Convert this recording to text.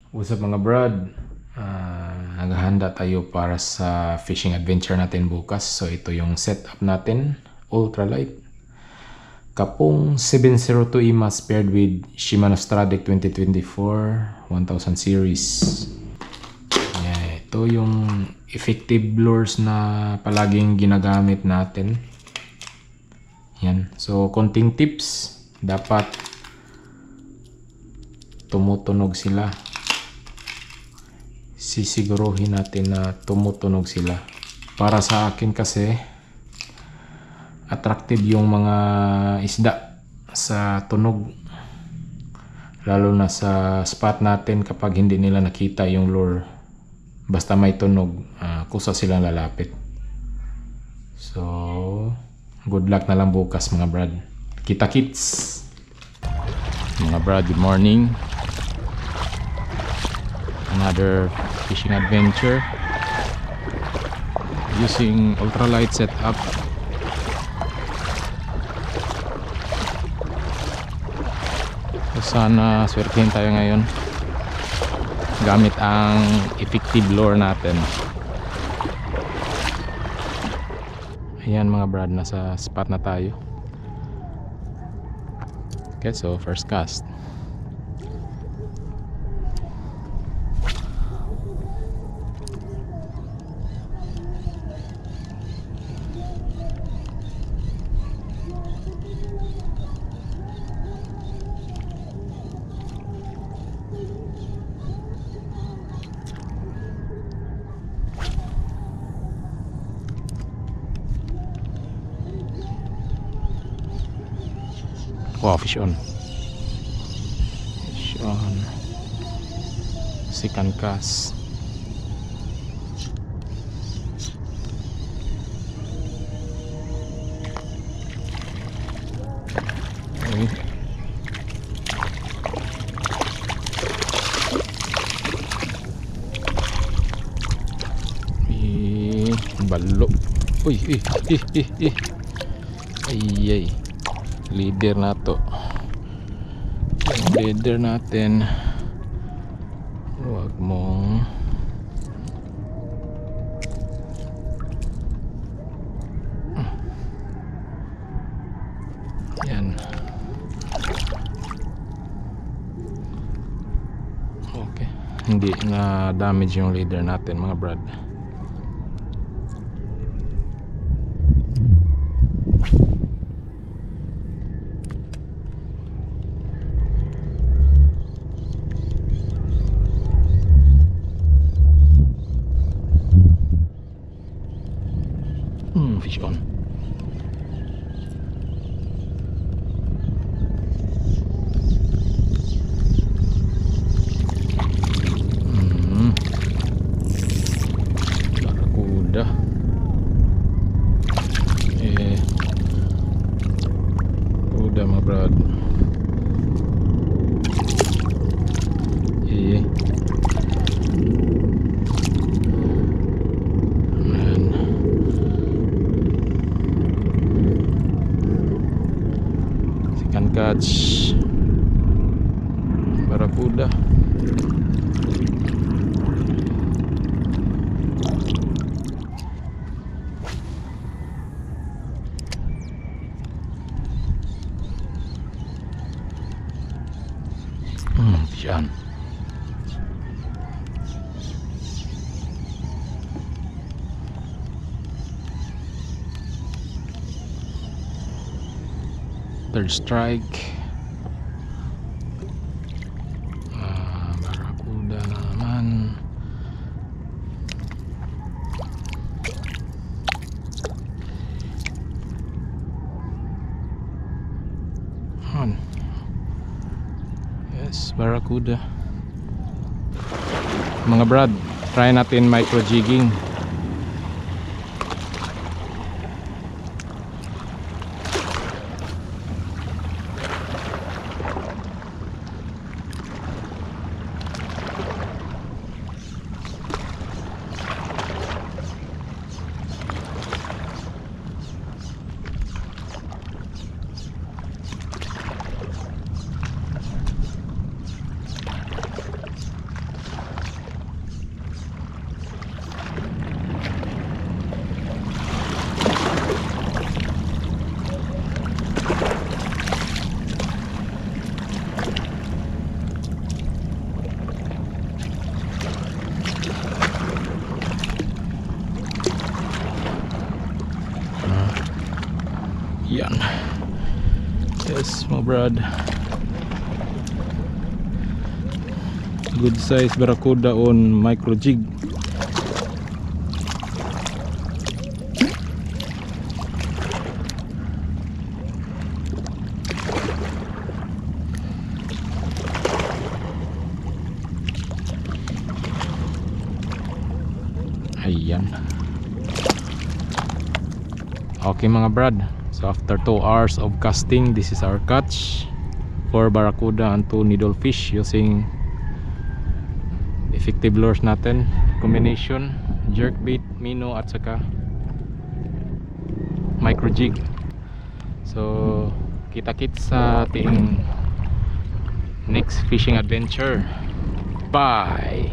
Usap mga brad, naghahanda tayo para sa fishing adventure natin bukas. So ito yung setup natin, ultralight. Kapong 702 IMAS paired with Shimano Stradic 2024 1000 series. Yeah, ito yung effective lures na palaging ginagamit natin. Yan. So konting tips, dapat tumutunog sila. Sisiguruhin natin na tumutunog sila. Para sa akin kasi attractive yung mga isda sa tunog, lalo na sa spot natin. Kapag hindi nila nakita yung lure, basta may tunog, kusa silang lalapit. So good luck na lang bukas mga brad. Kita kits mga brad, good morning. Another fishing adventure using ultralight setup. So sana swertihin tayo ngayon gamit ang effective lure natin. Ayan mga brad, nasa spot na tayo. Okay, so first cast. Wow, fish on. Fish on. Second cast. Okay. Balo. Uy, ay. Leader na to. Yung leader natin, huwag mong yan. Okay, hindi na damage yung leader natin mga brad. Fish on. Barakuda. Udah mga brad. Catch barakuda. Yan. Third strike. Barakuda naman. Yes, barakuda. Mga brad, try natin micro jigging. brad. Good size barracuda on micro jig. Ayan. Okay mga brad, so after 2 hours of casting, this is our catch for barracuda and 2 needlefish using effective lures natin, combination jerkbait, minnow at saka micro jig. So kita-kits sa ating next fishing adventure. Bye.